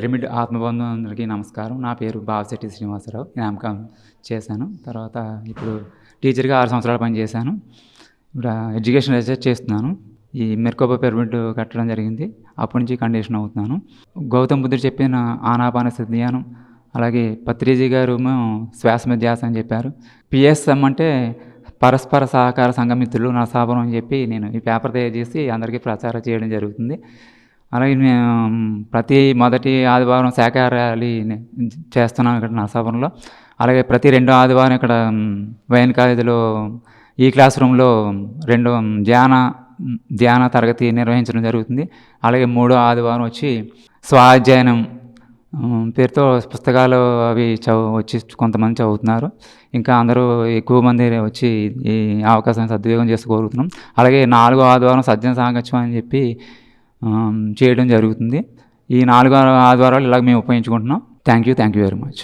Pyramid ఆత్మబంధువులందరికీ నమస్కారం. నా పేరు బావశెట్టి శ్రీనివాసరావు. నేను ఎంకామ్ చేశాను. తర్వాత ఇప్పుడు టీచర్గా 6 సంవత్సరాలు పనిచేశాను. ఇప్పుడు ఎడ్యుకేషన్ రీసెర్చ్ చేస్తున్నాను. ఈ మెర్కోబా పిరమిడ్ కట్టడం జరిగింది. అప్పటి నుంచి కండిషన్ అవుతున్నాను. గౌతమ్ బుద్ధుడు చెప్పిన ఆనాపానసతి ధ్యానం, అలాగే పత్రిజీ గారు శ్వాస మీద ధ్యాస అని చెప్పారు. పిఎస్ఎం అంటే పరస్పర సహకార సంఘమిత్రులు నరసాపురం అని చెప్పి నేను ఈ పేపర్ తయారు చేసి అందరికీ ప్రచారం చేయడం జరుగుతుంది. అలాగే నేను ప్రతి మొదటి ఆదివారం శాఖాహార ర్యాలీ చేస్తున్నాను ఇక్కడ నరసాపురంలో. అలాగే ప్రతి 2వ ఆదివారం ఇక్కడ వైన్ కాలేజీలో ఈ క్లాస్ రూమ్లో 2 ధ్యాన తరగతి నిర్వహించడం జరుగుతుంది. అలాగే 3వ ఆదివారం వచ్చి స్వాధ్యాయనం పేరుతో పుస్తకాలు అవి వచ్చి కొంతమంది చదువుతున్నారు. ఇంకా అందరూ ఎక్కువ మంది వచ్చి ఈ అవకాశాన్ని సద్వినియోగం చేసి కోరుతున్నాం. అలాగే 4వ ఆదివారం సజ్జన సాంగత్యం అని చెప్పి చేయడం జరుగుతుంది. ఈ 4 ఆదివారాలు ఇలాగ మేము ఉపయోగించుకుంటున్నాం. Thank you very much.